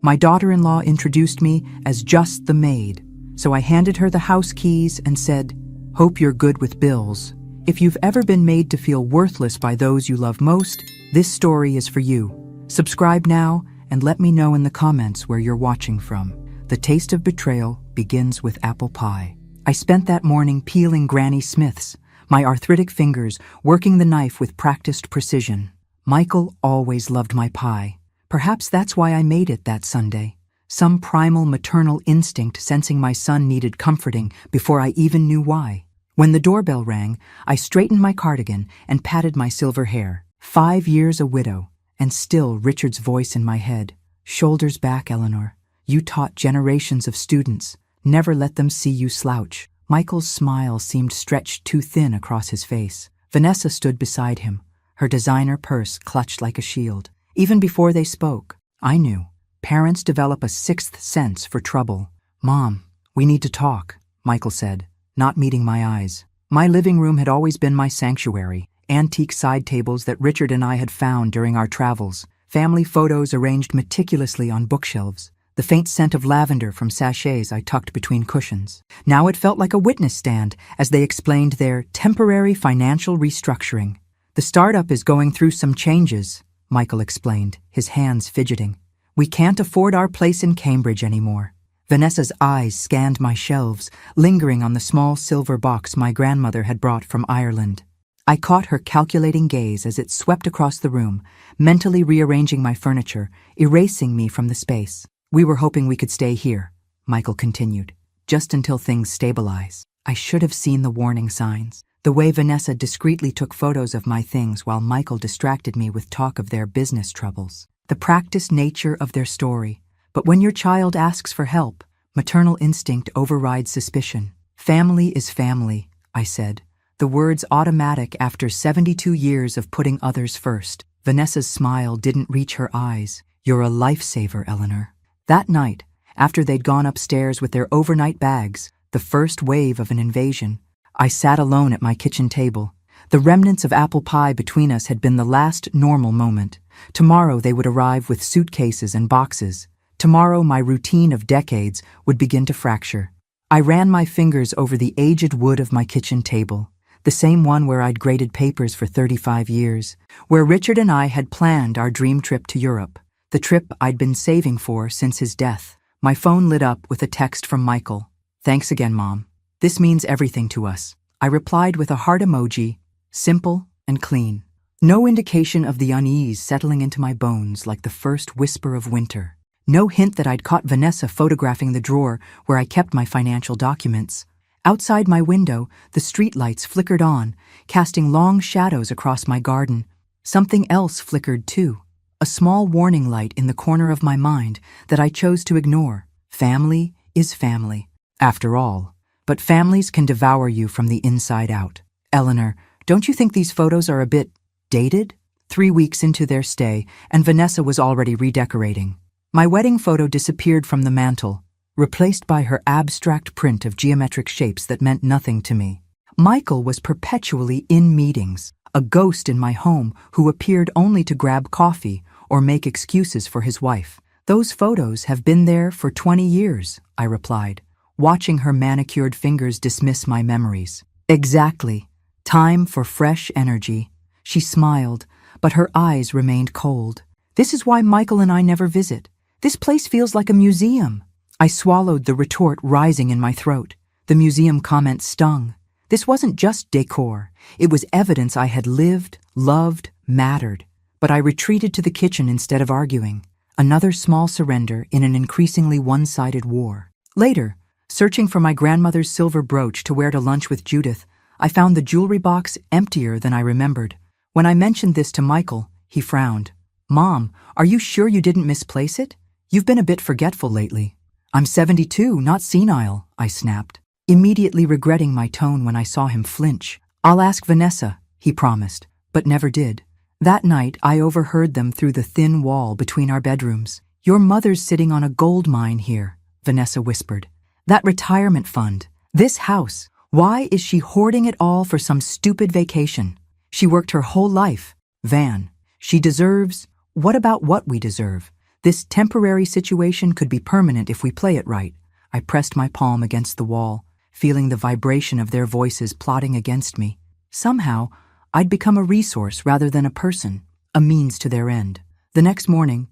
My daughter-in-law introduced me as just the maid, so I handed her the house keys and said, "Hope you're good with bills. If you've ever been made to feel worthless by those you love most, this story is for you." Subscribe now and let me know in the comments where you're watching from. The taste of betrayal begins with apple pie. I spent that morning peeling Granny Smith's, my arthritic fingers working the knife with practiced precision. Michael always loved my pie. Perhaps that's why I made it that Sunday. Some primal maternal instinct sensing my son needed comforting before I even knew why. When the doorbell rang, I straightened my cardigan and patted my silver hair. 5 years a widow, and still Richard's voice in my head. "Shoulders back, Eleanor. You taught generations of students. Never let them see you slouch." Michael's smile seemed stretched too thin across his face. Vanessa stood beside him, her designer purse clutched like a shield. Even before they spoke, I knew. Parents develop a sixth sense for trouble. "Mom, we need to talk," Michael said, not meeting my eyes. My living room had always been my sanctuary. Antique side tables that Richard and I had found during our travels. Family photos arranged meticulously on bookshelves. The faint scent of lavender from sachets I tucked between cushions. Now it felt like a witness stand as they explained their temporary financial restructuring. "The startup is going through some changes," Michael explained, his hands fidgeting. "We can't afford our place in Cambridge anymore." Vanessa's eyes scanned my shelves, lingering on the small silver box my grandmother had brought from Ireland. I caught her calculating gaze as it swept across the room, mentally rearranging my furniture, erasing me from the space. "We were hoping we could stay here," Michael continued, "just until things stabilize." I should have seen the warning signs. The way Vanessa discreetly took photos of my things while Michael distracted me with talk of their business troubles. The practiced nature of their story. But when your child asks for help, maternal instinct overrides suspicion. "Family is family," I said, the words automatic after 72 years of putting others first. Vanessa's smile didn't reach her eyes. "You're a lifesaver, Eleanor." That night, after they'd gone upstairs with their overnight bags, the first wave of an invasion, I sat alone at my kitchen table. The remnants of apple pie between us had been the last normal moment. Tomorrow they would arrive with suitcases and boxes. Tomorrow my routine of decades would begin to fracture. I ran my fingers over the aged wood of my kitchen table, the same one where I'd graded papers for 35 years, where Richard and I had planned our dream trip to Europe, the trip I'd been saving for since his death. My phone lit up with a text from Michael. "Thanks again, Mom. This means everything to us." I replied with a heart emoji, simple and clean. No indication of the unease settling into my bones like the first whisper of winter. No hint that I'd caught Vanessa photographing the drawer where I kept my financial documents. Outside my window, the streetlights flickered on, casting long shadows across my garden. Something else flickered too, a small warning light in the corner of my mind that I chose to ignore. Family is family, after all. But families can devour you from the inside out. "Eleanor, don't you think these photos are a bit dated?" 3 weeks into their stay, and Vanessa was already redecorating. My wedding photo disappeared from the mantel, replaced by her abstract print of geometric shapes that meant nothing to me. Michael was perpetually in meetings, a ghost in my home who appeared only to grab coffee or make excuses for his wife. "Those photos have been there for 20 years, I replied, watching her manicured fingers dismiss my memories. "Exactly. Time for fresh energy." She smiled, but her eyes remained cold. "This is why Michael and I never visit. This place feels like a museum." I swallowed the retort rising in my throat. The museum comment stung. This wasn't just decor. It was evidence I had lived, loved, mattered. But I retreated to the kitchen instead of arguing. Another small surrender in an increasingly one-sided war. Later, searching for my grandmother's silver brooch to wear to lunch with Judith, I found the jewelry box emptier than I remembered. When I mentioned this to Michael, he frowned. "Mom, are you sure you didn't misplace it? You've been a bit forgetful lately." "I'm 72, not senile," I snapped, immediately regretting my tone when I saw him flinch. "I'll ask Vanessa," he promised, but never did. That night, I overheard them through the thin wall between our bedrooms. "Your mother's sitting on a gold mine here," Vanessa whispered. "That retirement fund, this house, why is she hoarding it all for some stupid vacation? She worked her whole life. Van, she deserves, what about what we deserve? This temporary situation could be permanent if we play it right. I pressed my palm against the wall, feeling the vibration of their voices plotting against me. Somehow, I'd become a resource rather than a person, a means to their end. The next morning,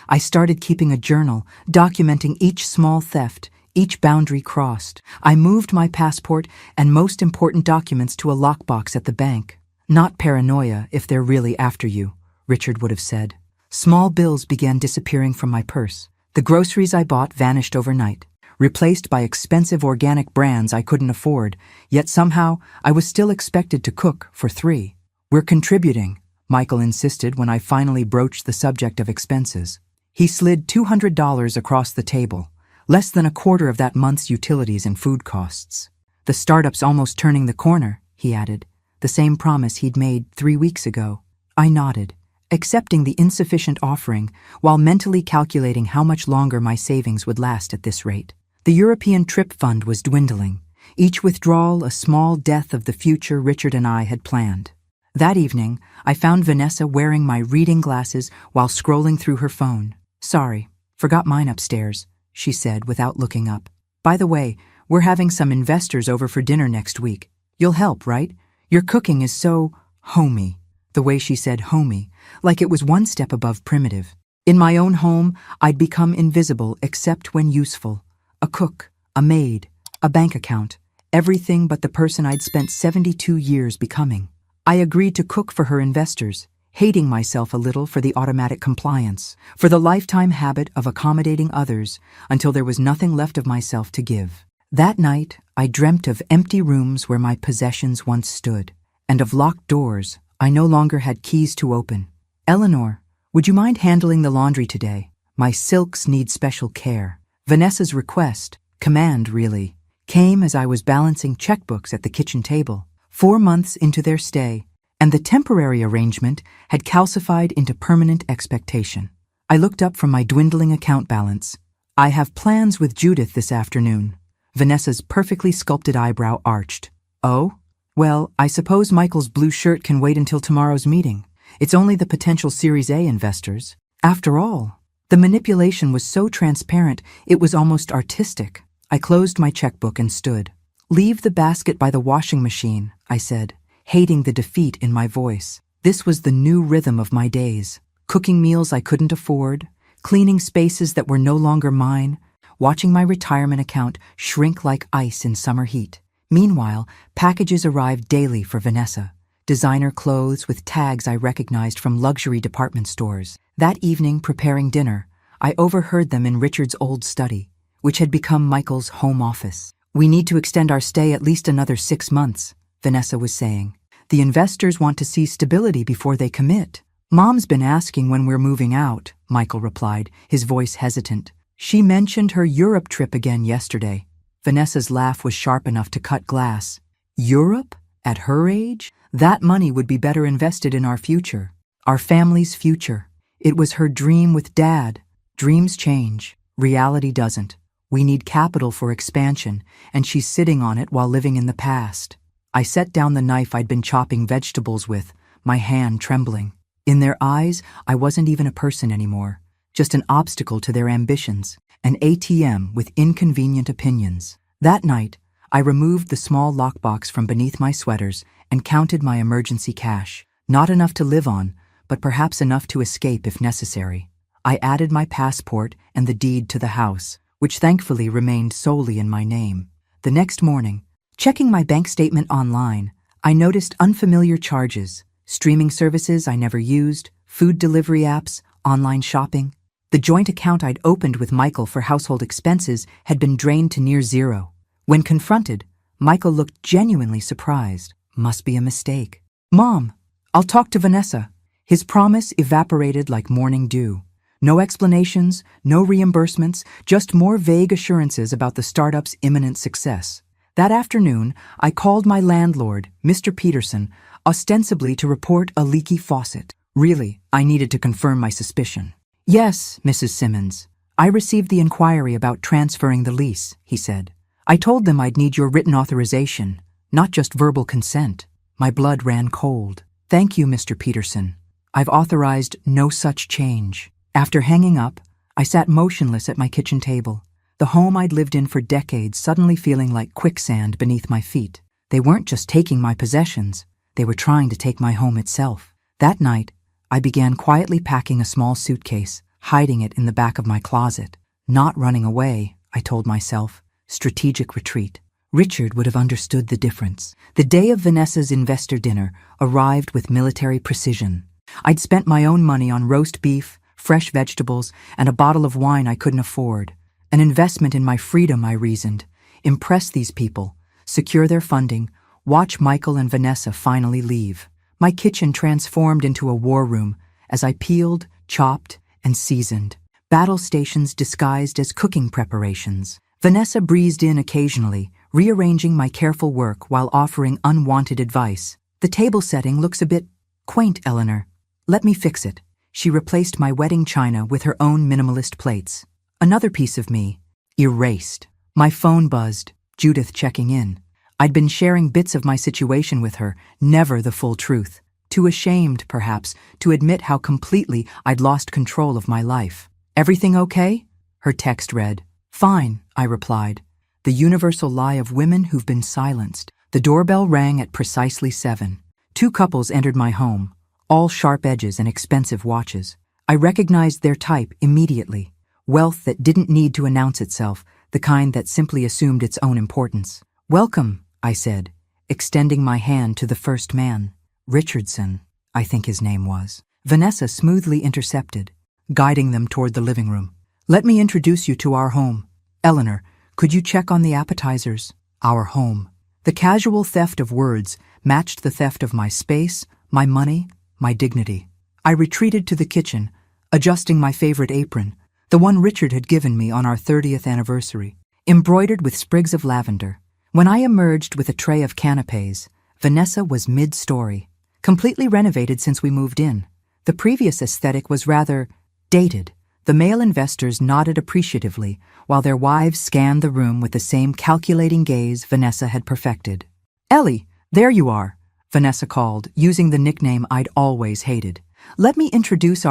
I started keeping a journal, documenting each small theft, each boundary crossed. I moved my passport and most important documents to a lockbox at the bank. Not paranoia if they're really after you, Richard would have said. Small bills began disappearing from my purse. The groceries I bought vanished overnight, replaced by expensive organic brands I couldn't afford, yet somehow I was still expected to cook for 3. "We're contributing," Michael insisted when I finally broached the subject of expenses. He slid $200 across the table, less than a quarter of that month's utilities and food costs. "The startup's almost turning the corner," he added, the same promise he'd made 3 weeks ago. I nodded, accepting the insufficient offering while mentally calculating how much longer my savings would last at this rate. The European trip fund was dwindling, each withdrawal a small death of the future Richard and I had planned. That evening, I found Vanessa wearing my reading glasses while scrolling through her phone. "Sorry, forgot mine upstairs," she said without looking up. "By the way, we're having some investors over for dinner next week. You'll help, right? Your cooking is so homey." The way she said homey, like it was one step above primitive. In my own home, I'd become invisible except when useful. A cook, a maid, a bank account, everything but the person I'd spent 72 years becoming. I agreed to cook for her investors, hating myself a little for the automatic compliance, for the lifetime habit of accommodating others until there was nothing left of myself to give. That night, I dreamt of empty rooms where my possessions once stood, and of locked doors I no longer had keys to open. "Eleanor, would you mind handling the laundry today? My silks need special care." Vanessa's request, command really, came as I was balancing checkbooks at the kitchen table. 4 months into their stay, and the temporary arrangement had calcified into permanent expectation. I looked up from my dwindling account balance. "I have plans with Judith this afternoon." Vanessa's perfectly sculpted eyebrow arched. "Oh? Well, I suppose Michael's blue shirt can wait until tomorrow's meeting. It's only the potential Series A investors. After all, the manipulation was so transparent it was almost artistic." I closed my checkbook and stood. "Leave the basket by the washing machine," I said, hating the defeat in my voice. This was the new rhythm of my days. Cooking meals I couldn't afford, cleaning spaces that were no longer mine, watching my retirement account shrink like ice in summer heat. Meanwhile, packages arrived daily for Vanessa. Designer clothes with tags I recognized from luxury department stores. That evening, preparing dinner, I overheard them in Richard's old study, which had become Michael's home office. "We need to extend our stay at least another 6 months, Vanessa was saying. "The investors want to see stability before they commit." "Mom's been asking when we're moving out," Michael replied, his voice hesitant. "She mentioned her Europe trip again yesterday." Vanessa's laugh was sharp enough to cut glass. Europe? At her age? That money would be better invested in our future. Our family's future. It was her dream with Dad. Dreams change. Reality doesn't. We need capital for expansion, and she's sitting on it while living in the past. I set down the knife I'd been chopping vegetables with, my hand trembling. In their eyes, I wasn't even a person anymore, just an obstacle to their ambitions, an ATM with inconvenient opinions. That night, I removed the small lockbox from beneath my sweaters and counted my emergency cash. Not enough to live on, but perhaps enough to escape if necessary. I added my passport and the deed to the house, which thankfully remained solely in my name. The next morning, checking my bank statement online, I noticed unfamiliar charges, streaming services I never used, food delivery apps, online shopping. The joint account I'd opened with Michael for household expenses had been drained to near zero. When confronted, Michael looked genuinely surprised. "Must be a mistake." "Mom, I'll talk to Vanessa." His promise evaporated like morning dew. No explanations, no reimbursements, just more vague assurances about the startup's imminent success. That afternoon, I called my landlord, Mr. Peterson, ostensibly to report a leaky faucet. Really, I needed to confirm my suspicion. "Yes, Mrs. Simmons. I received the inquiry about transferring the lease," he said. "I told them I'd need your written authorization, not just verbal consent." My blood ran cold. "Thank you, Mr. Peterson. I've authorized no such change." After hanging up, I sat motionless at my kitchen table, the home I'd lived in for decades suddenly feeling like quicksand beneath my feet. They weren't just taking my possessions, they were trying to take my home itself. That night, I began quietly packing a small suitcase, hiding it in the back of my closet. Not running away, I told myself. Strategic retreat. Richard would have understood the difference. The day of Vanessa's investor dinner arrived with military precision. I'd spent my own money on roast beef, fresh vegetables, and a bottle of wine I couldn't afford. An investment in my freedom, I reasoned. Impress these people, secure their funding, watch Michael and Vanessa finally leave. My kitchen transformed into a war room as I peeled, chopped, and seasoned. Battle stations disguised as cooking preparations. Vanessa breezed in occasionally, rearranging my careful work while offering unwanted advice. The table setting looks a bit quaint, Eleanor. Let me fix it. She replaced my wedding china with her own minimalist plates. Another piece of me, erased. My phone buzzed, Judith checking in. I'd been sharing bits of my situation with her, never the full truth. Too ashamed, perhaps, to admit how completely I'd lost control of my life. Everything okay? Her text read. Fine, I replied. The universal lie of women who've been silenced. The doorbell rang at precisely 7. 2 couples entered my home, all sharp edges and expensive watches. I recognized their type immediately. Wealth that didn't need to announce itself, the kind that simply assumed its own importance. Welcome, I said, extending my hand to the first man. Richardson, I think his name was. Vanessa smoothly intercepted, guiding them toward the living room. Let me introduce you to our home. Eleanor, could you check on the appetizers? Our home. The casual theft of words matched the theft of my space, my money, my dignity. I retreated to the kitchen, adjusting my favorite apron, the one Richard had given me on our 30th anniversary, embroidered with sprigs of lavender. When I emerged with a tray of canapes, Vanessa was mid-story, completely renovated since we moved in. The previous aesthetic was rather dated. The male investors nodded appreciatively, while their wives scanned the room with the same calculating gaze Vanessa had perfected. Ellie, there you are, Vanessa called, using the nickname I'd always hated. Let me introduce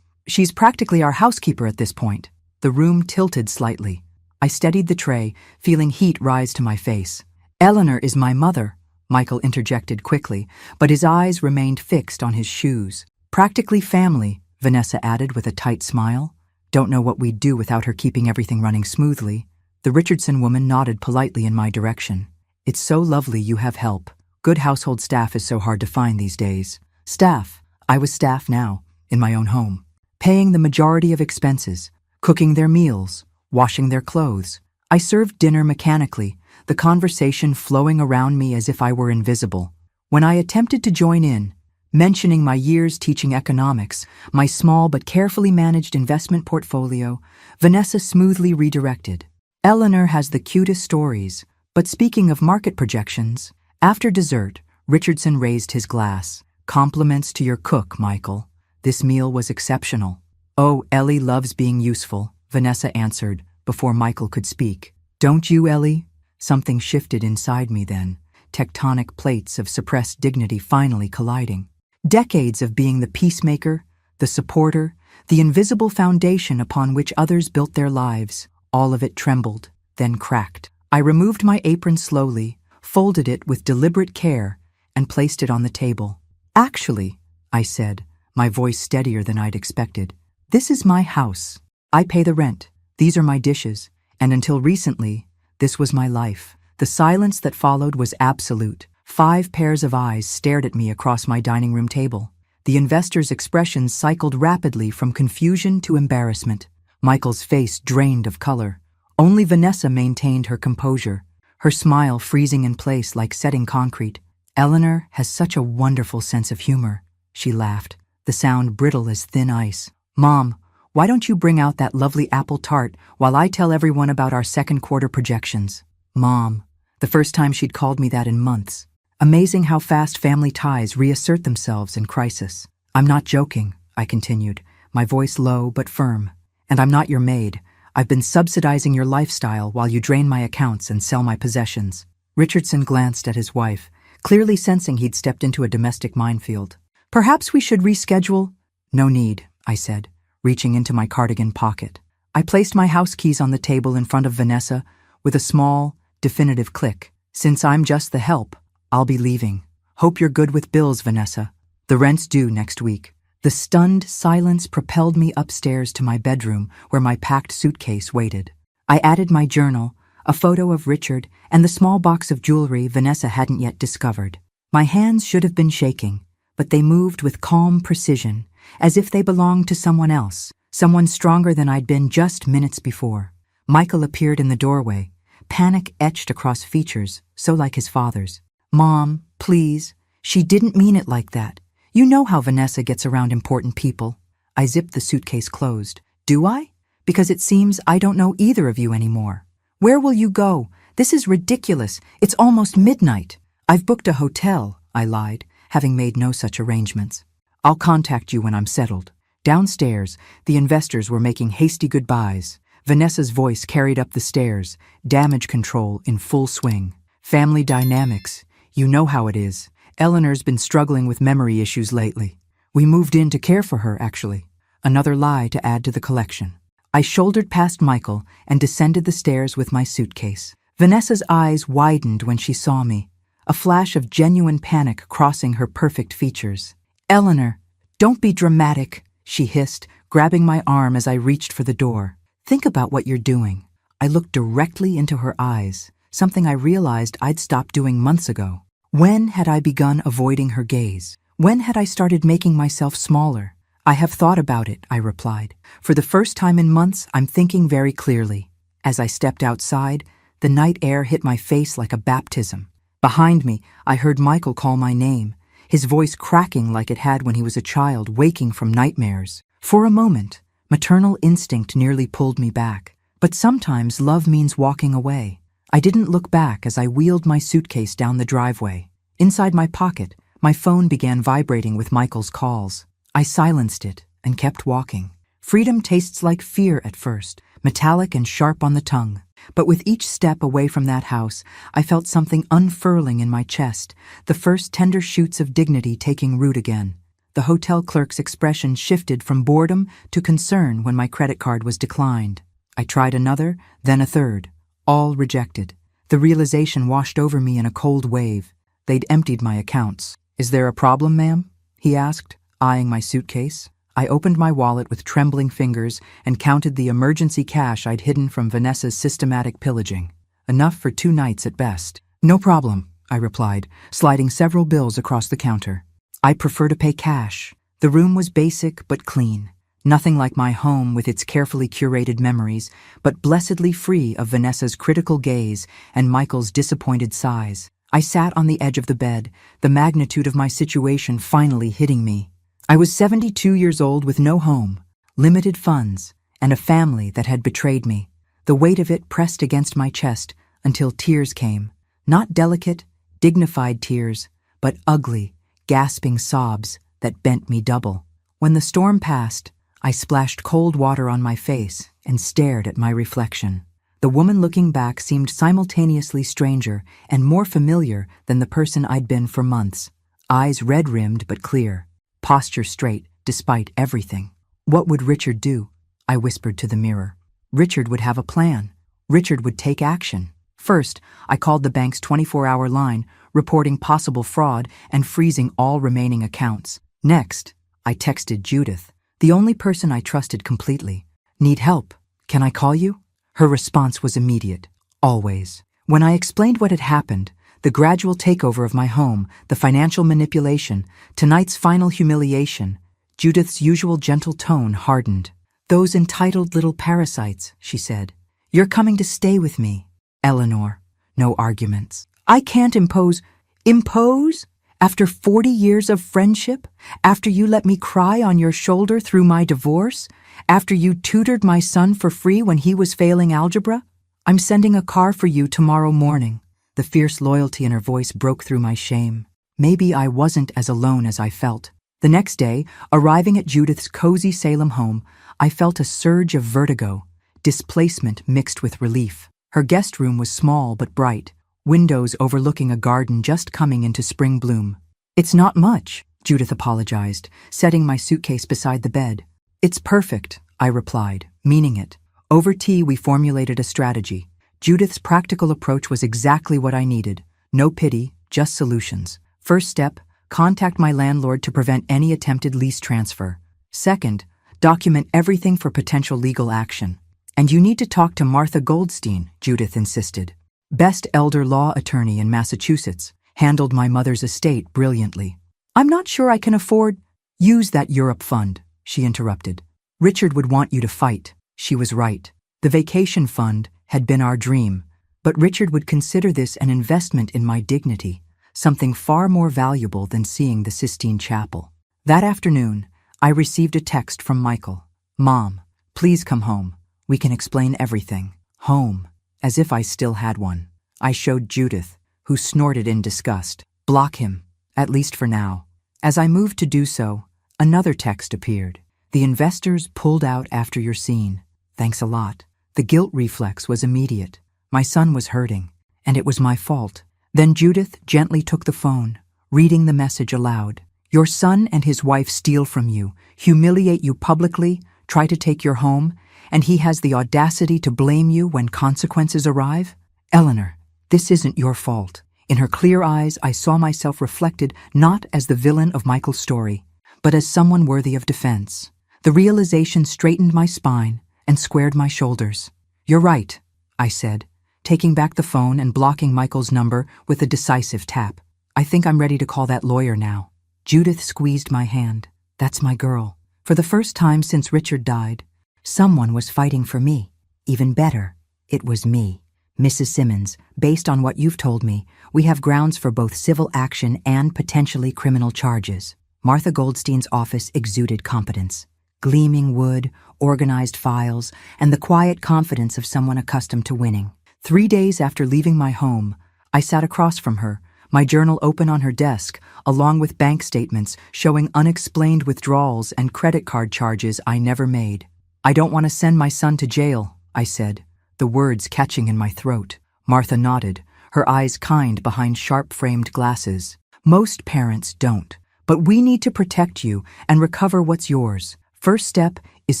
she's practically our housekeeper at this point. The room tilted slightly. I steadied the tray, feeling heat rise to my face. Eleanor is my mother, Michael interjected quickly, but his eyes remained fixed on his shoes. Practically family, Vanessa added with a tight smile. Don't know what we'd do without her keeping everything running smoothly. The Richardson woman nodded politely in my direction. It's so lovely you have help. Good household staff is so hard to find these days. Staff. I was staff now, in my own home, paying the majority of expenses, cooking their meals, washing their clothes. I served dinner mechanically, the conversation flowing around me as if I were invisible. When I attempted to join in, mentioning my years teaching economics, my small but carefully managed investment portfolio, Vanessa smoothly redirected. Eleanor has the cutest stories, but speaking of market projections, after dessert, Richardson raised his glass. Compliments to your cook, Michael. This meal was exceptional. Oh, Ellie loves being useful, Vanessa answered before Michael could speak. Don't you, Ellie? Something shifted inside me then, tectonic plates of suppressed dignity finally colliding. Decades of being the peacemaker, the supporter, the invisible foundation upon which others built their lives, all of it trembled, then cracked. I removed my apron slowly, folded it with deliberate care, and placed it on the table. Actually, I said, my voice steadier than I'd expected, this is my house. I pay the rent. These are my dishes. And until recently, this was my life. The silence that followed was absolute. 5 pairs of eyes stared at me across my dining room table. The investors' expressions cycled rapidly from confusion to embarrassment. Michael's face drained of color. Only Vanessa maintained her composure, her smile freezing in place like setting concrete. Eleanor has such a wonderful sense of humor, she laughed, the sound brittle as thin ice. Mom, why don't you bring out that lovely apple tart while I tell everyone about our second quarter projections? Mom, the first time she'd called me that in months. Amazing how fast family ties reassert themselves in crisis. I'm not joking, I continued, my voice low but firm. And I'm not your maid. I've been subsidizing your lifestyle while you drain my accounts and sell my possessions. Richardson glanced at his wife, clearly sensing he'd stepped into a domestic minefield. Perhaps we should reschedule? No need, I said, reaching into my cardigan pocket. I placed my house keys on the table in front of Vanessa with a small, definitive click. Since I'm just the help, I'll be leaving. Hope you're good with bills, Vanessa. The rent's due next week. The stunned silence propelled me upstairs to my bedroom where my packed suitcase waited. I added my journal, a photo of Richard, and the small box of jewelry Vanessa hadn't yet discovered. My hands should have been shaking, but they moved with calm precision, as if they belonged to someone else, someone stronger than I'd been just minutes before. Michael appeared in the doorway, panic etched across features, so like his father's. "Mom, please. She didn't mean it like that. You know how Vanessa gets around important people." I zipped the suitcase closed. "Do I? Because it seems I don't know either of you anymore. Where will you go? This is ridiculous. It's almost midnight." "I've booked a hotel," I lied, having made no such arrangements. "I'll contact you when I'm settled." Downstairs, the investors were making hasty goodbyes. Vanessa's voice carried up the stairs, damage control in full swing. "Family dynamics. You know how it is. Eleanor's been struggling with memory issues lately. We moved in to care for her, actually." Another lie to add to the collection. I shouldered past Michael and descended the stairs with my suitcase. Vanessa's eyes widened when she saw me, a flash of genuine panic crossing her perfect features. "Eleanor, don't be dramatic," she hissed, grabbing my arm as I reached for the door. "Think about what you're doing." I looked directly into her eyes, something I realized I'd stopped doing months ago. When had I begun avoiding her gaze? When had I started making myself smaller? "I have thought about it," I replied. "For the first time in months, I'm thinking very clearly." As I stepped outside, the night air hit my face like a baptism. Behind me, I heard Michael call my name, his voice cracking like it had when he was a child waking from nightmares. For a moment, maternal instinct nearly pulled me back. But sometimes love means walking away. I didn't look back as I wheeled my suitcase down the driveway. Inside my pocket, my phone began vibrating with Michael's calls. I silenced it and kept walking. Freedom tastes like fear at first, metallic and sharp on the tongue. But with each step away from that house, I felt something unfurling in my chest, the first tender shoots of dignity taking root again. The hotel clerk's expression shifted from boredom to concern when my credit card was declined. I tried another, then a third. All rejected. The realization washed over me in a cold wave. They'd emptied my accounts. "Is there a problem, ma'am?" he asked, eyeing my suitcase. I opened my wallet with trembling fingers and counted the emergency cash I'd hidden from Vanessa's systematic pillaging. Enough for 2 nights at best. "No problem," I replied, sliding several bills across the counter. "I prefer to pay cash." The room was basic but clean. Nothing like my home with its carefully curated memories, but blessedly free of Vanessa's critical gaze and Michael's disappointed sighs. I sat on the edge of the bed, the magnitude of my situation finally hitting me. I was 72 years old with no home, limited funds, and a family that had betrayed me. The weight of it pressed against my chest until tears came. Not delicate, dignified tears, but ugly, gasping sobs that bent me double. When the storm passed, I splashed cold water on my face and stared at my reflection. The woman looking back seemed simultaneously stranger and more familiar than the person I'd been for months. Eyes red-rimmed but clear, posture straight despite everything. What would Richard do? I whispered to the mirror. Richard would have a plan. Richard would take action. First, I called the bank's 24-hour line, reporting possible fraud and freezing all remaining accounts. Next, I texted Judith, the only person I trusted completely. "Need help? Can I call you?" Her response was immediate. Always. When I explained what had happened, the gradual takeover of my home, the financial manipulation, tonight's final humiliation, Judith's usual gentle tone hardened. "Those entitled little parasites," she said. "You're coming to stay with me." Eleanor. No arguments. "I can't impose." Impose? After 40 years of friendship? After you let me cry on your shoulder through my divorce? After you tutored my son for free when he was failing algebra? "I'm sending a car for you tomorrow morning." The fierce loyalty in her voice broke through my shame. Maybe I wasn't as alone as I felt. The next day, arriving at Judith's cozy Salem home, I felt a surge of vertigo, displacement mixed with relief. Her guest room was small but bright, windows overlooking a garden just coming into spring bloom. "It's not much," Judith apologized, setting my suitcase beside the bed. It's perfect, I replied, meaning it. Over tea, we formulated a strategy. Judith's practical approach was exactly what I needed. No pity, just solutions. First step, contact my landlord to prevent any attempted lease transfer. Second, document everything for potential legal action. And you need to talk to Martha Goldstein, Judith insisted. Best elder law attorney in Massachusetts, handled my mother's estate brilliantly. I'm not sure I can afford. Use that Europe fund, she interrupted. Richard would want you to fight. She was right. The vacation fund had been our dream, but Richard would consider this an investment in my dignity, something far more valuable than seeing the Sistine Chapel. That afternoon, I received a text from Michael. Mom, please come home. We can explain everything. Home, as if I still had one. I showed Judith, who snorted in disgust. Block him, at least for now. As I moved to do so, another text appeared. The investors pulled out after your scene. Thanks a lot. The guilt reflex was immediate. My son was hurting, and it was my fault. Then Judith gently took the phone, reading the message aloud. Your son and his wife steal from you, humiliate you publicly, try to take your home, and he has the audacity to blame you when consequences arrive? Eleanor, this isn't your fault. In her clear eyes, I saw myself reflected not as the villain of Michael's story, but as someone worthy of defense. The realization straightened my spine and squared my shoulders. You're right, I said, taking back the phone and blocking Michael's number with a decisive tap. I think I'm ready to call that lawyer now. Judith squeezed my hand. That's my girl. For the first time since Richard died, someone was fighting for me. Even better, it was me. Mrs. Simmons, based on what you've told me, we have grounds for both civil action and potentially criminal charges. Martha Goldstein's office exuded competence. Gleaming wood, organized files, and the quiet confidence of someone accustomed to winning. 3 days after leaving my home, I sat across from her, my journal open on her desk, along with bank statements showing unexplained withdrawals and credit card charges I never made. I don't want to send my son to jail, I said, the words catching in my throat. Martha nodded, her eyes kind behind sharp-framed glasses. Most parents don't, but we need to protect you and recover what's yours. First step is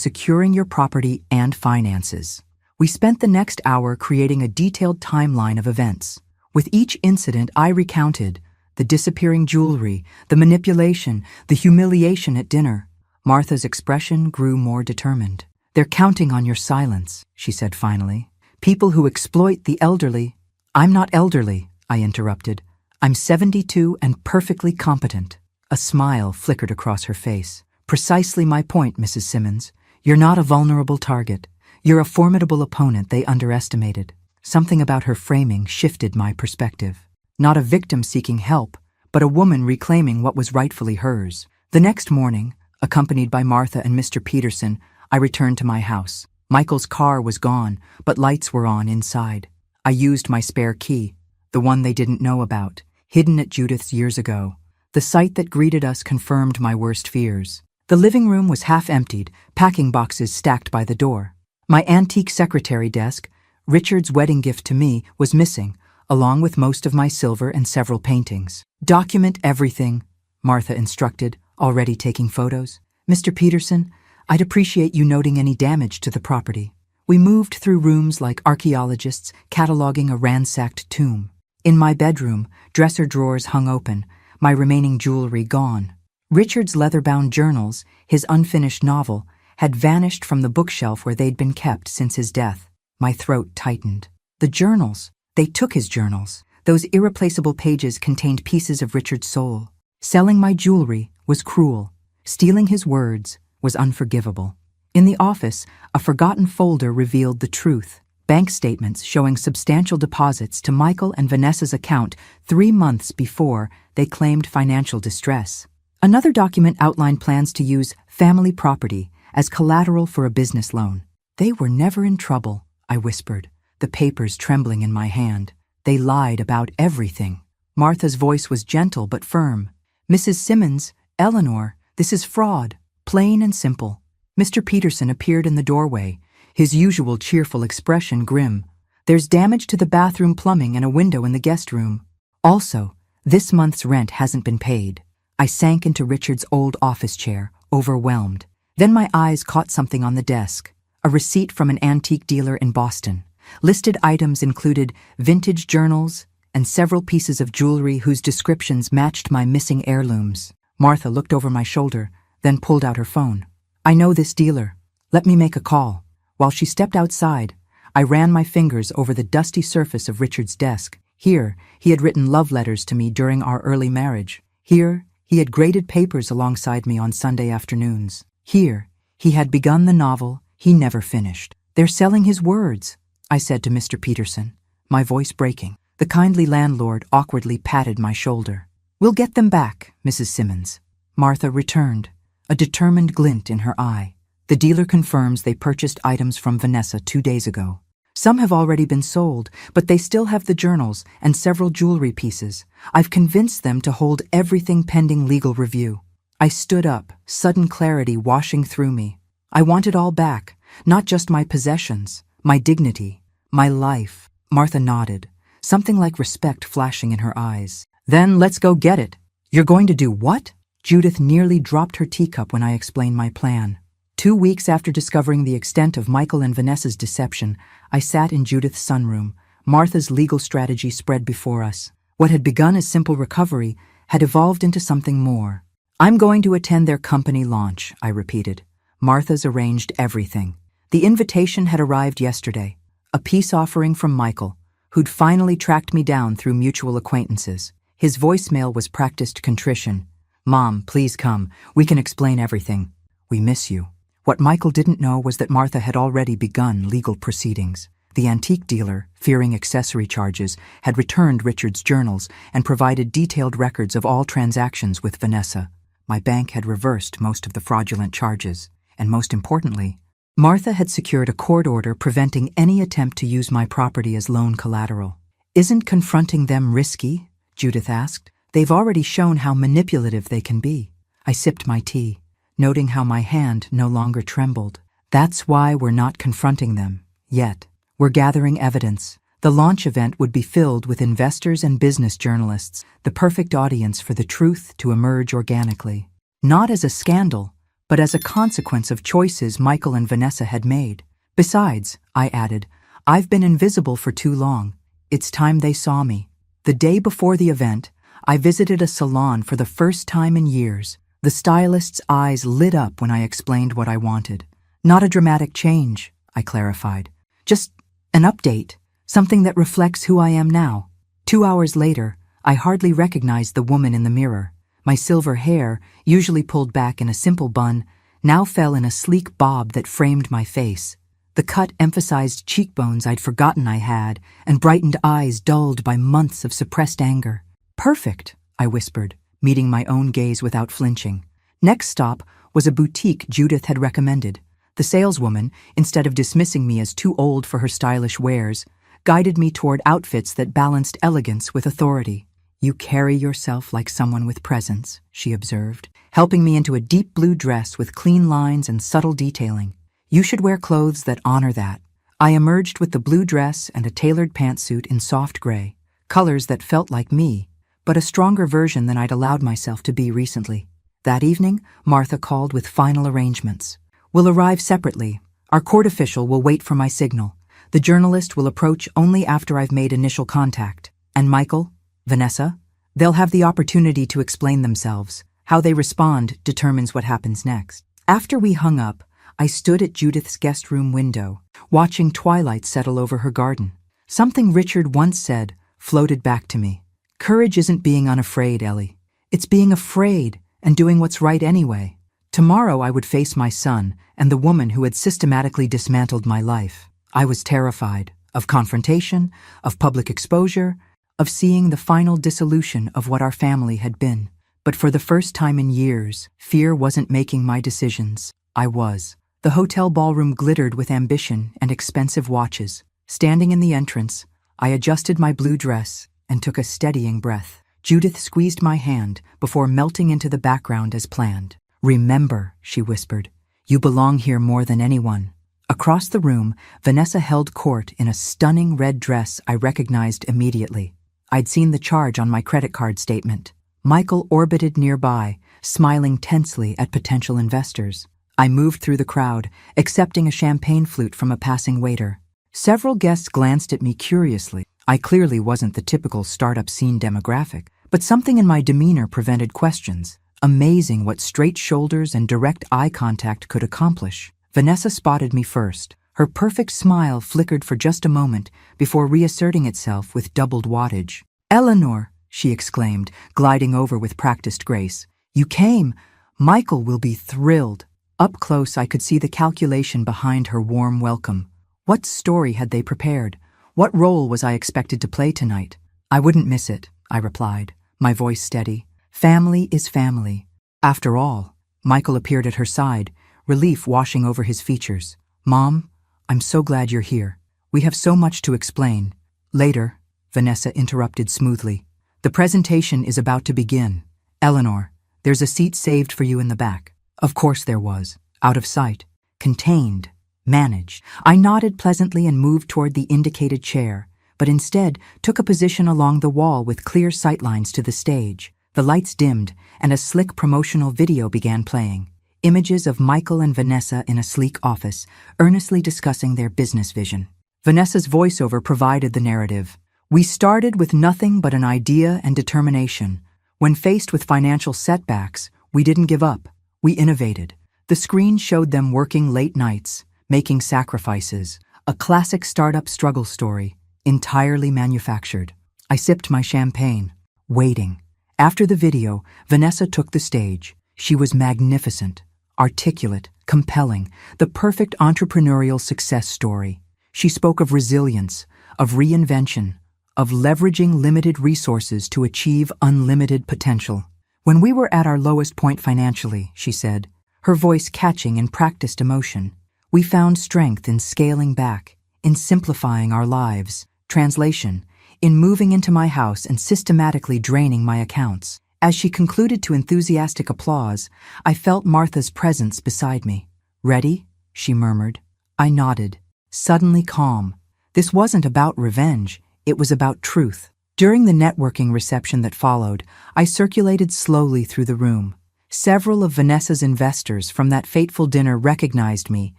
securing your property and finances. We spent the next hour creating a detailed timeline of events. With each incident I recounted, the disappearing jewelry, the manipulation, the humiliation at dinner. Martha's expression grew more determined. They're counting on your silence, she said finally. People who exploit the elderly. I'm not elderly, I interrupted. I'm 72 and perfectly competent. A smile flickered across her face. Precisely my point, Mrs. Simmons. You're not a vulnerable target. You're a formidable opponent they underestimated. Something about her framing shifted my perspective. Not a victim seeking help, but a woman reclaiming what was rightfully hers. The next morning, accompanied by Martha and Mr. Peterson, I returned to my house. Michael's car was gone, but lights were on inside. I used my spare key, the one they didn't know about, hidden at Judith's years ago. The sight that greeted us confirmed my worst fears. The living room was half emptied, packing boxes stacked by the door. My antique secretary desk, Richard's wedding gift to me, was missing, along with most of my silver and several paintings. Document everything, Martha instructed, already taking photos. Mr. Peterson, I'd appreciate you noting any damage to the property. We moved through rooms like archaeologists cataloging a ransacked tomb. In my bedroom, dresser drawers hung open, my remaining jewelry gone. Richard's leather-bound journals, his unfinished novel, had vanished from the bookshelf where they'd been kept since his death. My throat tightened. The journals. They took his journals. Those irreplaceable pages contained pieces of Richard's soul. Selling my jewelry was cruel. Stealing his words was unforgivable. In the office, a forgotten folder revealed the truth. Bank statements showing substantial deposits to Michael and Vanessa's account 3 months before they claimed financial distress. Another document outlined plans to use family property as collateral for a business loan. They were never in trouble, I whispered, the papers trembling in my hand. They lied about everything. Martha's voice was gentle but firm. Mrs. Simmons, Eleanor, this is fraud, plain and simple. Mr. Peterson appeared in the doorway, his usual cheerful expression grim. There's damage to the bathroom plumbing and a window in the guest room. Also, this month's rent hasn't been paid. I sank into Richard's old office chair, overwhelmed. Then my eyes caught something on the desk, a receipt from an antique dealer in Boston. Listed items included vintage journals and several pieces of jewelry whose descriptions matched my missing heirlooms. Martha looked over my shoulder, then pulled out her phone. "I know this dealer. Let me make a call." While she stepped outside, I ran my fingers over the dusty surface of Richard's desk. Here, he had written love letters to me during our early marriage. Here, he had graded papers alongside me on Sunday afternoons. Here, he had begun the novel he never finished. "They're selling his words," I said to Mr. Peterson, my voice breaking. The kindly landlord awkwardly patted my shoulder. "We'll get them back, Mrs. Simmons." Martha returned, a determined glint in her eye. "The dealer confirms they purchased items from Vanessa 2 days ago. Some have already been sold, but they still have the journals and several jewelry pieces. I've convinced them to hold everything pending legal review." I stood up, sudden clarity washing through me. I want it all back, not just my possessions, my dignity, my life. Martha nodded, something like respect flashing in her eyes. "Then let's go get it." "You're going to do what?" Judith nearly dropped her teacup when I explained my plan. 2 weeks after discovering the extent of Michael and Vanessa's deception, I sat in Judith's sunroom. Martha's legal strategy spread before us. What had begun as simple recovery had evolved into something more. "I'm going to attend their company launch," I repeated. Martha's arranged everything. The invitation had arrived yesterday, a peace offering from Michael, who'd finally tracked me down through mutual acquaintances. His voicemail was practiced contrition. "Mom, please come. We can explain everything. We miss you." What Michael didn't know was that Martha had already begun legal proceedings. The antique dealer, fearing accessory charges, had returned Richard's journals and provided detailed records of all transactions with Vanessa. My bank had reversed most of the fraudulent charges, and most importantly, Martha had secured a court order preventing any attempt to use my property as loan collateral. "Isn't confronting them risky?" Judith asked. "They've already shown how manipulative they can be." I sipped my tea, noting how my hand no longer trembled. "That's why we're not confronting them, yet. We're gathering evidence. The launch event would be filled with investors and business journalists, the perfect audience for the truth to emerge organically. Not as a scandal, but as a consequence of choices Michael and Vanessa had made. Besides," I added, "I've been invisible for too long. It's time they saw me." The day before the event, I visited a salon for the first time in years. The stylist's eyes lit up when I explained what I wanted. "Not a dramatic change," I clarified. "Just an update, something that reflects who I am now." 2 hours later, I hardly recognized the woman in the mirror. My silver hair, usually pulled back in a simple bun, now fell in a sleek bob that framed my face. The cut emphasized cheekbones I'd forgotten I had, and brightened eyes dulled by months of suppressed anger. "Perfect," I whispered, meeting my own gaze without flinching. Next stop was a boutique Judith had recommended. The saleswoman, instead of dismissing me as too old for her stylish wares, guided me toward outfits that balanced elegance with authority. "You carry yourself like someone with presence," she observed, helping me into a deep blue dress with clean lines and subtle detailing. "You should wear clothes that honor that." I emerged with the blue dress and a tailored pantsuit in soft gray, colors that felt like me, but a stronger version than I'd allowed myself to be recently. That evening, Martha called with final arrangements. "We'll arrive separately. Our court official will wait for my signal. The journalist will approach only after I've made initial contact. And Michael, Vanessa, they'll have the opportunity to explain themselves. How they respond determines what happens next." After we hung up, I stood at Judith's guest room window, watching twilight settle over her garden. Something Richard once said floated back to me. "Courage isn't being unafraid, Ellie. It's being afraid and doing what's right anyway." Tomorrow I would face my son and the woman who had systematically dismantled my life. I was terrified of confrontation, of public exposure, of seeing the final dissolution of what our family had been. But for the first time in years, fear wasn't making my decisions. I was. The hotel ballroom glittered with ambition and expensive watches. Standing in the entrance, I adjusted my blue dress and took a steadying breath. Judith squeezed my hand before melting into the background as planned. "Remember," she whispered, "you belong here more than anyone." Across the room, Vanessa held court in a stunning red dress I recognized immediately. I'd seen the charge on my credit card statement. Michael orbited nearby, smiling tensely at potential investors. I moved through the crowd, accepting a champagne flute from a passing waiter. Several guests glanced at me curiously. I clearly wasn't the typical startup scene demographic, but something in my demeanor prevented questions. Amazing what straight shoulders and direct eye contact could accomplish. Vanessa spotted me first. Her perfect smile flickered for just a moment before reasserting itself with doubled wattage. "Eleanor," she exclaimed, gliding over with practiced grace. "You came! Michael will be thrilled." Up close, I could see the calculation behind her warm welcome. What story had they prepared? What role was I expected to play tonight? "I wouldn't miss it," I replied, my voice steady. "Family is family." After all, Michael appeared at her side, relief washing over his features. "Mom, I'm so glad you're here. We have so much to explain." "Later," Vanessa interrupted smoothly. "The presentation is about to begin. Eleanor, there's a seat saved for you in the back." Of course there was. Out of sight. Contained. Managed. I nodded pleasantly and moved toward the indicated chair, but instead took a position along the wall with clear sightlines to the stage. The lights dimmed, and a slick promotional video began playing. Images of Michael and Vanessa in a sleek office, earnestly discussing their business vision. Vanessa's voiceover provided the narrative. "We started with nothing but an idea and determination. When faced with financial setbacks, we didn't give up. We innovated." The screen showed them working late nights, making sacrifices, a classic startup struggle story, entirely manufactured. I sipped my champagne, waiting. After the video, Vanessa took the stage. She was magnificent, articulate, compelling, the perfect entrepreneurial success story. She spoke of resilience, of reinvention, of leveraging limited resources to achieve unlimited potential. "When we were at our lowest point financially," she said, her voice catching in practiced emotion, "we found strength in scaling back, in simplifying our lives." Translation: in moving into my house and systematically draining my accounts. As she concluded to enthusiastic applause, I felt Martha's presence beside me. "Ready?" she murmured. I nodded, suddenly calm. This wasn't about revenge, it was about truth. During the networking reception that followed, I circulated slowly through the room. Several of Vanessa's investors from that fateful dinner recognized me,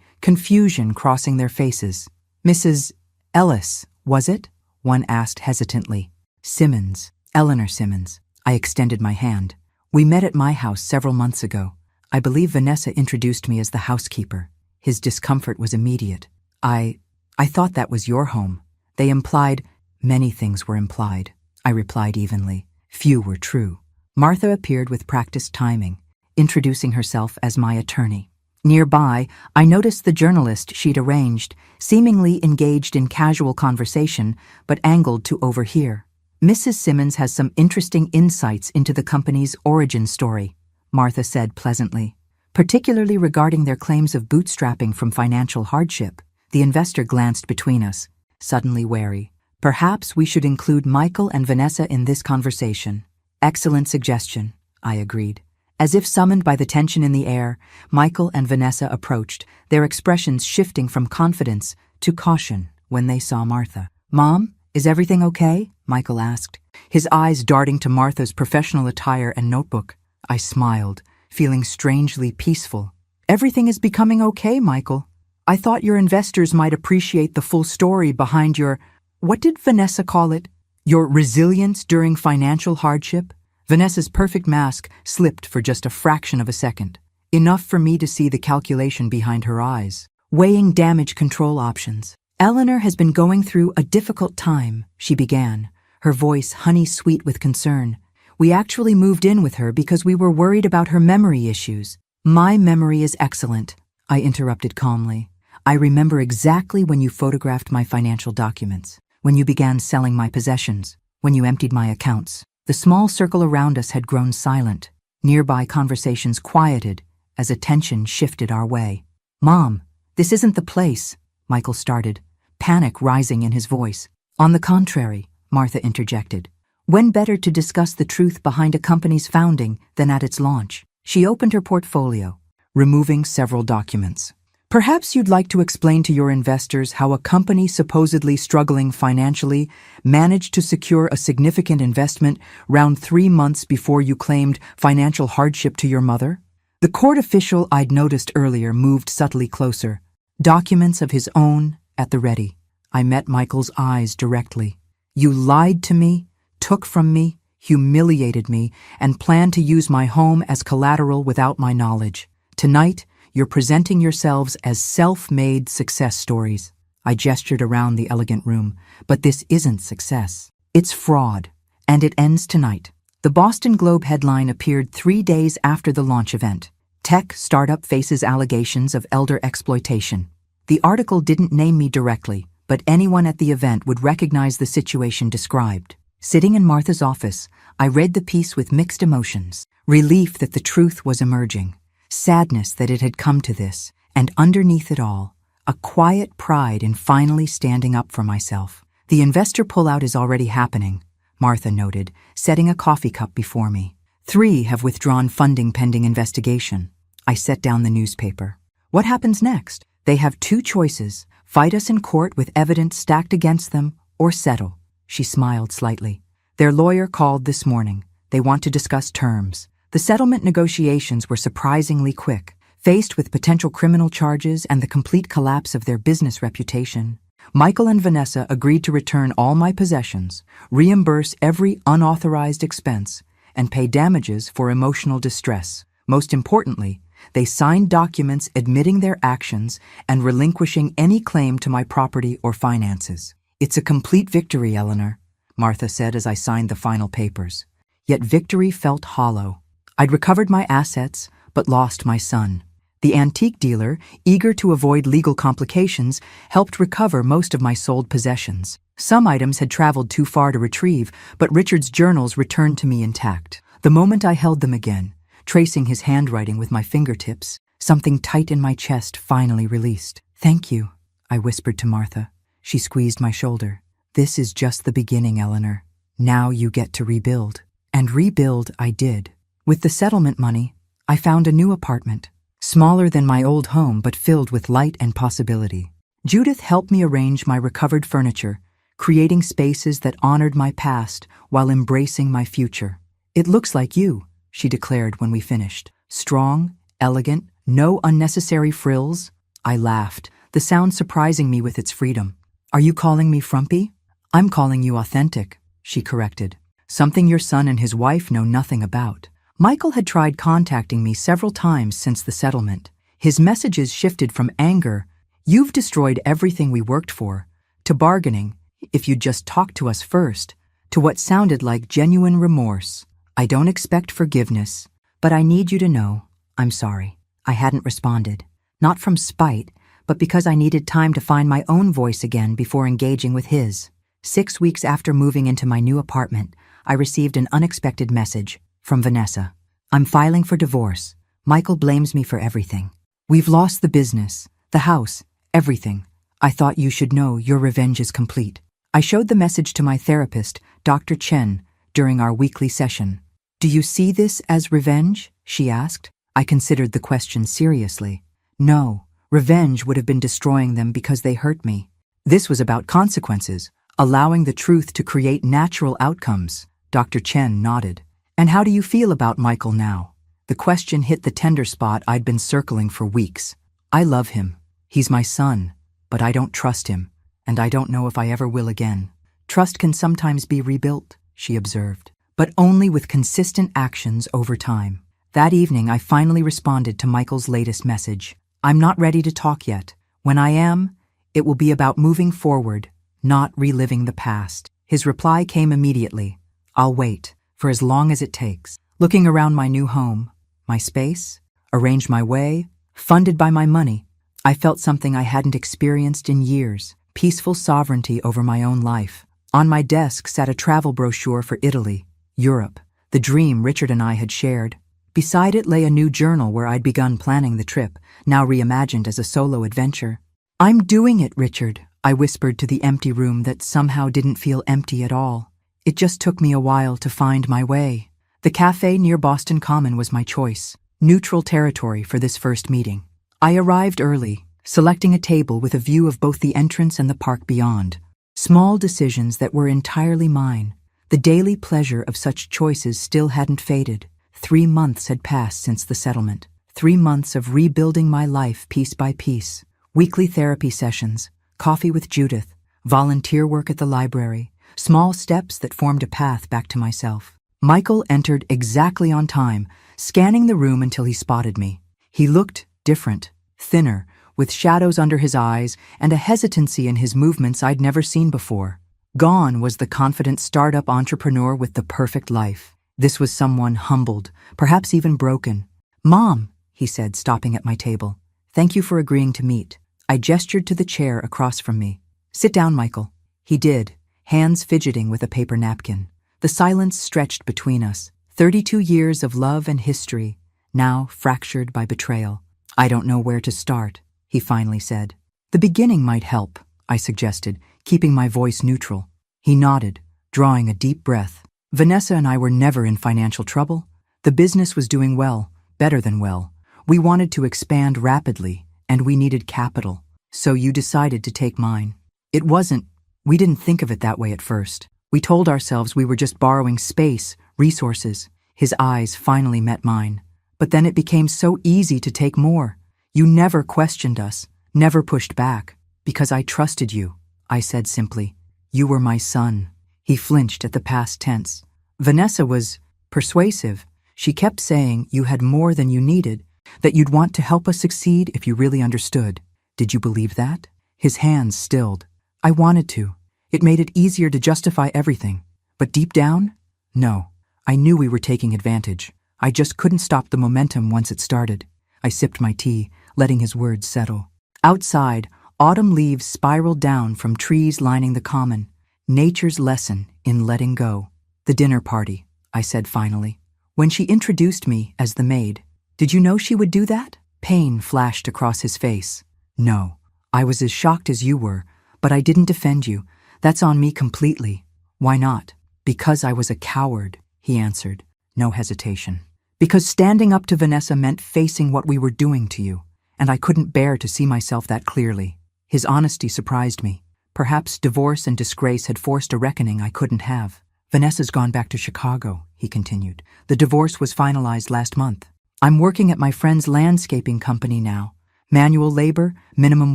confusion crossing their faces. "Mrs. Ellis, was it?" one asked hesitantly. "Simmons, Eleanor Simmons." I extended my hand. "We met at my house several months ago. I believe Vanessa introduced me as the housekeeper." His discomfort was immediate. I thought that was your home." They implied, "Many things were implied," I replied evenly. "Few were true." Martha appeared with practiced timing, introducing herself as my attorney. Nearby, I noticed the journalist she'd arranged, seemingly engaged in casual conversation, but angled to overhear. "Mrs. Simmons has some interesting insights into the company's origin story," Martha said pleasantly, "particularly regarding their claims of bootstrapping from financial hardship." The investor glanced between us, suddenly wary. "Perhaps we should include Michael and Vanessa in this conversation." "Excellent suggestion," I agreed. As if summoned by the tension in the air, Michael and Vanessa approached, their expressions shifting from confidence to caution when they saw Martha. "Mom, is everything okay?" Michael asked, his eyes darting to Martha's professional attire and notebook. I smiled, feeling strangely peaceful. "Everything is becoming okay, Michael. I thought your investors might appreciate the full story behind your, what did Vanessa call it? Your resilience during financial hardship?" Vanessa's perfect mask slipped for just a fraction of a second, enough for me to see the calculation behind her eyes. "Weighing damage control options. Eleanor has been going through a difficult time," she began, her voice honey-sweet with concern. "We actually moved in with her because we were worried about her memory issues." "My memory is excellent," I interrupted calmly. "I remember exactly when you photographed my financial documents, when you began selling my possessions, when you emptied my accounts." The small circle around us had grown silent. Nearby conversations quieted as attention shifted our way. "Mom, this isn't the place," Michael started, panic rising in his voice. "On the contrary," Martha interjected. "When better to discuss the truth behind a company's founding than at its launch?" She opened her portfolio, removing several documents. "Perhaps you'd like to explain to your investors how a company supposedly struggling financially managed to secure a significant investment round 3 months before you claimed financial hardship to your mother?" The court official I'd noticed earlier moved subtly closer, documents of his own at the ready. I met Michael's eyes directly. You lied to me, took from me, humiliated me, and planned to use my home as collateral without my knowledge. Tonight, you're presenting yourselves as self-made success stories. I gestured around the elegant room, but this isn't success. It's fraud, and it ends tonight. The Boston Globe headline appeared 3 days after the launch event. Tech startup faces allegations of elder exploitation. The article didn't name me directly, but anyone at the event would recognize the situation described. Sitting in Martha's office, I read the piece with mixed emotions. Relief that the truth was emerging, sadness that it had come to this, and underneath it all, a quiet pride in finally standing up for myself. The investor pullout is already happening, Martha noted, setting a coffee cup before me. 3 have withdrawn funding pending investigation. I set down the newspaper. What happens next? They have 2 choices: fight us in court with evidence stacked against them, or settle. She smiled slightly. Their lawyer called this morning. They want to discuss terms. The settlement negotiations were surprisingly quick. Faced with potential criminal charges and the complete collapse of their business reputation, Michael and Vanessa agreed to return all my possessions, reimburse every unauthorized expense, and pay damages for emotional distress. Most importantly, they signed documents admitting their actions and relinquishing any claim to my property or finances. It's a complete victory, Eleanor, Martha said as I signed the final papers. Yet victory felt hollow. I'd recovered my assets, but lost my son. The antique dealer, eager to avoid legal complications, helped recover most of my sold possessions. Some items had traveled too far to retrieve, but Richard's journals returned to me intact. The moment I held them again, tracing his handwriting with my fingertips, something tight in my chest finally released. "Thank you," I whispered to Martha. She squeezed my shoulder. "This is just the beginning, Eleanor. Now you get to rebuild." And rebuild I did. With the settlement money, I found a new apartment. Smaller than my old home, but filled with light and possibility. Judith helped me arrange my recovered furniture, creating spaces that honored my past while embracing my future. "It looks like you," she declared when we finished. "Strong, elegant, no unnecessary frills." I laughed, the sound surprising me with its freedom. "Are you calling me frumpy?" "I'm calling you authentic," she corrected. "Something your son and his wife know nothing about." Michael had tried contacting me several times since the settlement. His messages shifted from anger, "You've destroyed everything we worked for," to bargaining, "If you'd just talk to us first," to what sounded like genuine remorse. "I don't expect forgiveness, but I need you to know, I'm sorry." I hadn't responded, not from spite, but because I needed time to find my own voice again before engaging with his. 6 weeks after moving into my new apartment, I received an unexpected message from Vanessa. "I'm filing for divorce. Michael blames me for everything. We've lost the business, the house, everything. I thought you should know your revenge is complete." I showed the message to my therapist, Dr. Chen, during our weekly session. "Do you see this as revenge?" she asked. I considered the question seriously. No, revenge would have been destroying them because they hurt me. This was about consequences, allowing the truth to create natural outcomes. Dr. Chen nodded. "And how do you feel about Michael now?" The question hit the tender spot I'd been circling for weeks. "I love him. He's my son, but I don't trust him, and I don't know if I ever will again." "Trust can sometimes be rebuilt," she observed, "but only with consistent actions over time." That evening, I finally responded to Michael's latest message. "I'm not ready to talk yet. When I am, it will be about moving forward, not reliving the past." His reply came immediately. "I'll wait, for as long as it takes." Looking around my new home, my space, arranged my way, funded by my money, I felt something I hadn't experienced in years: peaceful sovereignty over my own life. On my desk sat a travel brochure for Italy, Europe, the dream Richard and I had shared. Beside it lay a new journal where I'd begun planning the trip, now reimagined as a solo adventure. "I'm doing it, Richard," I whispered to the empty room that somehow didn't feel empty at all. It just took me a while to find my way. The cafe near Boston Common was my choice, neutral territory for this first meeting. I arrived early, selecting a table with a view of both the entrance and the park beyond. Small decisions that were entirely mine. The daily pleasure of such choices still hadn't faded. 3 months had passed since the settlement. 3 months of rebuilding my life piece by piece. Weekly therapy sessions, coffee with Judith, volunteer work at the library, small steps that formed a path back to myself. Michael entered exactly on time, scanning the room until he spotted me. He looked different, thinner, with shadows under his eyes and a hesitancy in his movements I'd never seen before. Gone was the confident startup entrepreneur with the perfect life. This was someone humbled, perhaps even broken. "Mom," he said, stopping at my table. "Thank you for agreeing to meet." I gestured to the chair across from me. "Sit down, Michael." He did, hands fidgeting with a paper napkin. The silence stretched between us. 32 years of love and history, now fractured by betrayal. "I don't know where to start," he finally said. "The beginning might help," I suggested, keeping my voice neutral. He nodded, drawing a deep breath. "Vanessa and I were never in financial trouble. The business was doing well, better than well. We wanted to expand rapidly, and we needed capital. So you decided to take mine." We didn't think of it that way at first. We told ourselves we were just borrowing space, resources. His eyes finally met mine. "But then it became so easy to take more. You never questioned us, never pushed back. Because I trusted you," I said simply. "You were my son." He flinched at the past tense. "Vanessa was persuasive. She kept saying you had more than you needed, that you'd want to help us succeed if you really understood. Did you believe that?" His hands stilled. "I wanted to. It made it easier to justify everything. But deep down, no. I knew we were taking advantage. I just couldn't stop the momentum once it started." I sipped my tea, letting his words settle. Outside, autumn leaves spiraled down from trees lining the common. Nature's lesson in letting go. "The dinner party," I said finally. "When she introduced me as the maid, did you know she would do that?" Pain flashed across his face. "No. I was as shocked as you were, but I didn't defend you. That's on me completely." "Why not?" "Because I was a coward," he answered, no hesitation. "Because standing up to Vanessa meant facing what we were doing to you, and I couldn't bear to see myself that clearly." His honesty surprised me. Perhaps divorce and disgrace had forced a reckoning I couldn't have. "Vanessa's gone back to Chicago," he continued. "The divorce was finalized last month. I'm working at my friend's landscaping company now. Manual labor, minimum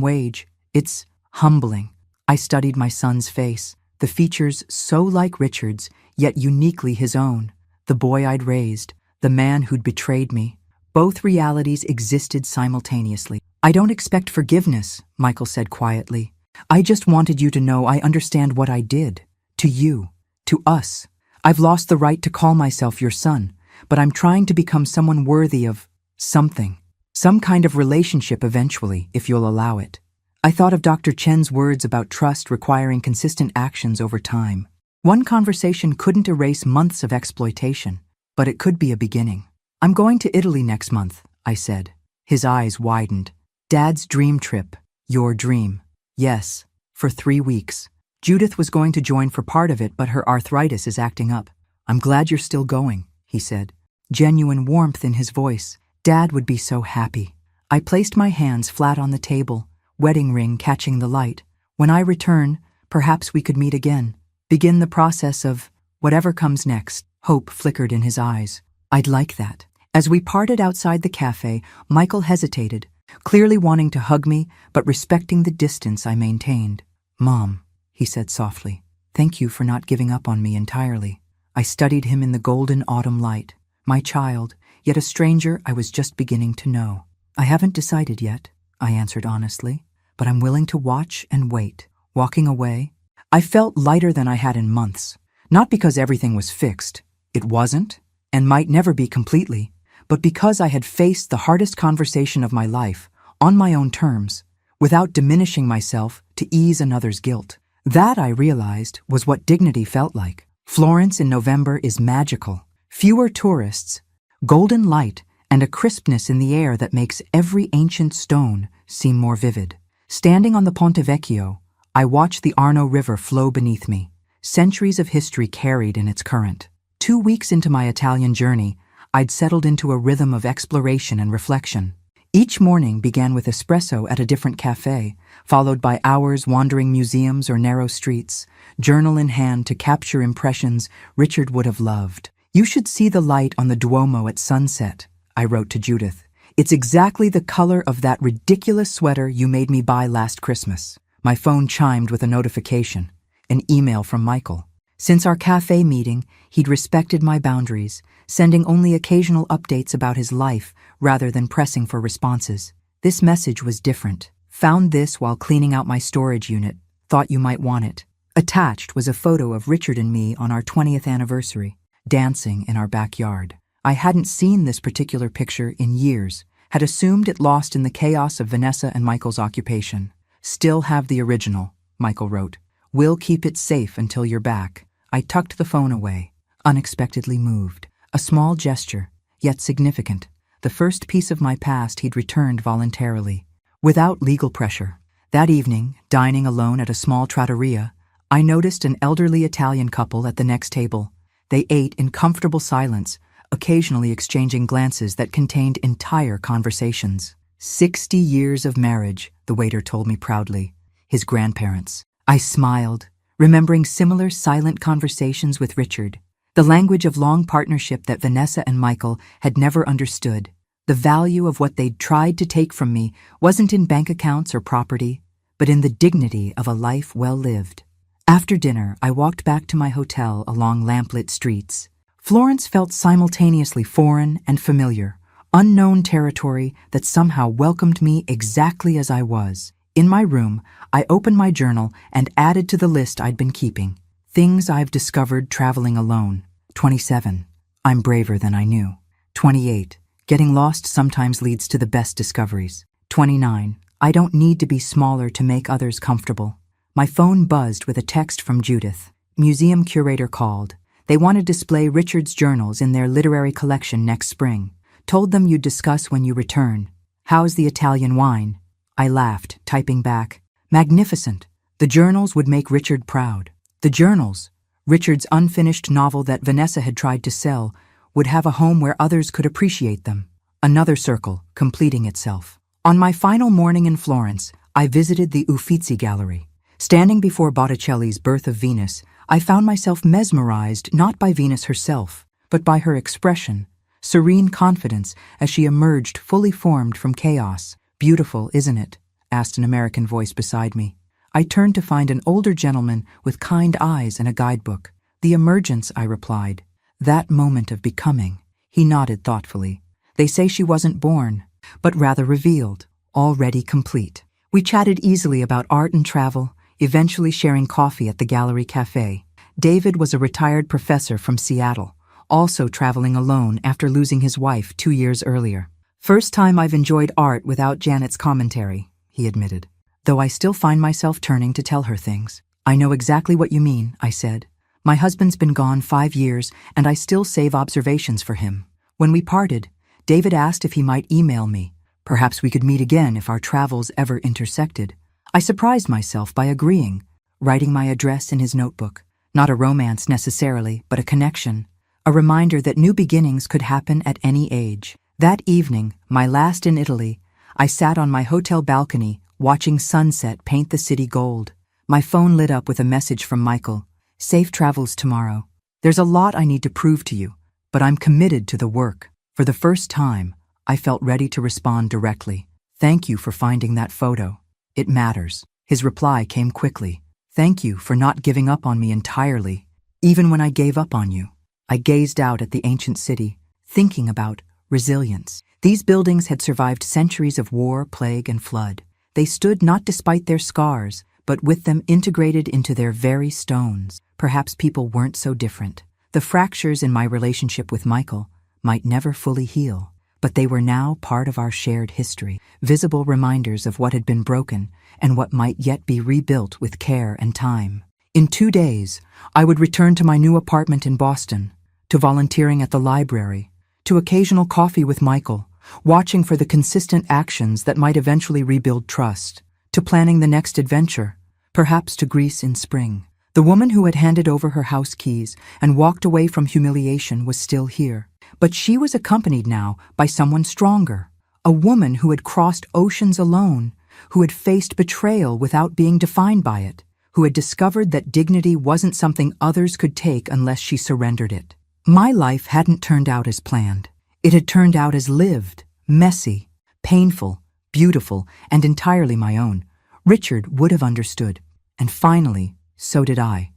wage. It's humbling." I studied my son's face, the features so like Richard's, yet uniquely his own. The boy I'd raised, the man who'd betrayed me. Both realities existed simultaneously. "I don't expect forgiveness," Michael said quietly. "I just wanted you to know I understand what I did. To you. To us. I've lost the right to call myself your son, but I'm trying to become someone worthy of something. Some kind of relationship eventually, if you'll allow it." I thought of Dr. Chen's words about trust requiring consistent actions over time. One conversation couldn't erase months of exploitation, but it could be a beginning. "I'm going to Italy next month," I said. His eyes widened. "Dad's dream trip. Your dream." "Yes, for 3 weeks. Judith was going to join for part of it, but her arthritis is acting up." "I'm glad you're still going," he said. Genuine warmth in his voice. "Dad would be so happy." I placed my hands flat on the table, wedding ring catching the light. "When I return, perhaps we could meet again. Begin the process of whatever comes next." Hope flickered in his eyes. "I'd like that." As we parted outside the cafe, Michael hesitated, clearly wanting to hug me, but respecting the distance I maintained. "Mom," he said softly, "thank you for not giving up on me entirely." I studied him in the golden autumn light. My child, yet a stranger I was just beginning to know. "I haven't decided yet," I answered honestly, "but I'm willing to watch and wait." Walking away, I felt lighter than I had in months. Not because everything was fixed. It wasn't, and might never be completely, but because I had faced the hardest conversation of my life, on my own terms, without diminishing myself to ease another's guilt. That, I realized, was what dignity felt like. Florence in November is magical. Fewer tourists, golden light, and a crispness in the air that makes every ancient stone seem more vivid. Standing on the Ponte Vecchio, I watched the Arno River flow beneath me, centuries of history carried in its current. 2 weeks into my Italian journey, I'd settled into a rhythm of exploration and reflection. Each morning began with espresso at a different cafe, followed by hours wandering museums or narrow streets, journal in hand to capture impressions Richard would have loved. "You should see the light on the Duomo at sunset," I wrote to Judith. It's exactly the color of that ridiculous sweater you made me buy last Christmas. My phone chimed with a notification, an email from Michael. Since our cafe meeting, he'd respected my boundaries, sending only occasional updates about his life rather than pressing for responses. This message was different. Found this while cleaning out my storage unit. Thought you might want it. Attached was a photo of Richard and me on our 20th anniversary, dancing in our backyard. I hadn't seen this particular picture in years, had assumed it lost in the chaos of Vanessa and Michael's occupation. Still have the original, Michael wrote. We'll keep it safe until you're back. I tucked the phone away, unexpectedly moved. A small gesture, yet significant. The first piece of my past he'd returned voluntarily, without legal pressure. That evening, dining alone at a small trattoria, I noticed an elderly Italian couple at the next table. They ate in comfortable silence, occasionally exchanging glances that contained entire conversations. 60 years of marriage, the waiter told me proudly. His grandparents. I smiled, remembering similar silent conversations with Richard, the language of long partnership that Vanessa and Michael had never understood. The value of what they'd tried to take from me wasn't in bank accounts or property, but in the dignity of a life well lived. After dinner, I walked back to my hotel along lamplit streets. Florence felt simultaneously foreign and familiar, unknown territory that somehow welcomed me exactly as I was. In my room, I opened my journal and added to the list I'd been keeping. Things I've discovered traveling alone. 27. I'm braver than I knew. 28. Getting lost sometimes leads to the best discoveries. 29. I don't need to be smaller to make others comfortable. My phone buzzed with a text from Judith. Museum curator called. They want to display Richard's journals in their literary collection next spring. Told them you'd discuss when you return. How's the Italian wine? I laughed, typing back. Magnificent. The journals would make Richard proud. The journals, Richard's unfinished novel that Vanessa had tried to sell, would have a home where others could appreciate them. Another circle, completing itself. On my final morning in Florence, I visited the Uffizi Gallery. Standing before Botticelli's Birth of Venus, I found myself mesmerized not by Venus herself, but by her expression, serene confidence as she emerged fully formed from chaos. Beautiful, isn't it? Asked an American voice beside me. I turned to find an older gentleman with kind eyes and a guidebook. The emergence, I replied. That moment of becoming. He nodded thoughtfully. They say she wasn't born, but rather revealed, already complete. We chatted easily about art and travel, eventually sharing coffee at the gallery cafe. David was a retired professor from Seattle, also traveling alone after losing his wife 2 years earlier. First time I've enjoyed art without Janet's commentary, he admitted, though I still find myself turning to tell her things. I know exactly what you mean, I said. My husband's been gone 5 years, and I still save observations for him. When we parted, David asked if he might email me. Perhaps we could meet again if our travels ever intersected. I surprised myself by agreeing, writing my address in his notebook. Not a romance necessarily, but a connection. A reminder that new beginnings could happen at any age. That evening, my last in Italy, I sat on my hotel balcony, watching sunset paint the city gold. My phone lit up with a message from Michael. Safe travels tomorrow. There's a lot I need to prove to you, but I'm committed to the work. For the first time, I felt ready to respond directly. Thank you for finding that photo. It matters. His reply came quickly. Thank you for not giving up on me entirely. Even when I gave up on you, I gazed out at the ancient city, thinking about resilience. These buildings had survived centuries of war, plague, and flood. They stood not despite their scars, but with them integrated into their very stones. Perhaps people weren't so different. The fractures in my relationship with Michael might never fully heal, but they were now part of our shared history, visible reminders of what had been broken and what might yet be rebuilt with care and time. In 2 days, I would return to my new apartment in Boston, to volunteering at the library, to occasional coffee with Michael, watching for the consistent actions that might eventually rebuild trust, to planning the next adventure, perhaps to Greece in spring. The woman who had handed over her house keys and walked away from humiliation was still here, but she was accompanied now by someone stronger, a woman who had crossed oceans alone, who had faced betrayal without being defined by it, who had discovered that dignity wasn't something others could take unless she surrendered it. My life hadn't turned out as planned. It had turned out as lived, Messy, painful, beautiful, and entirely my own. Richard would have understood. And finally, so did I.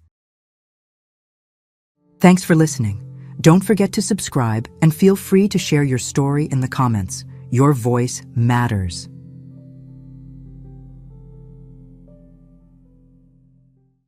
Thanks for listening. Don't forget to subscribe and feel free to share your story in the comments. Your voice matters.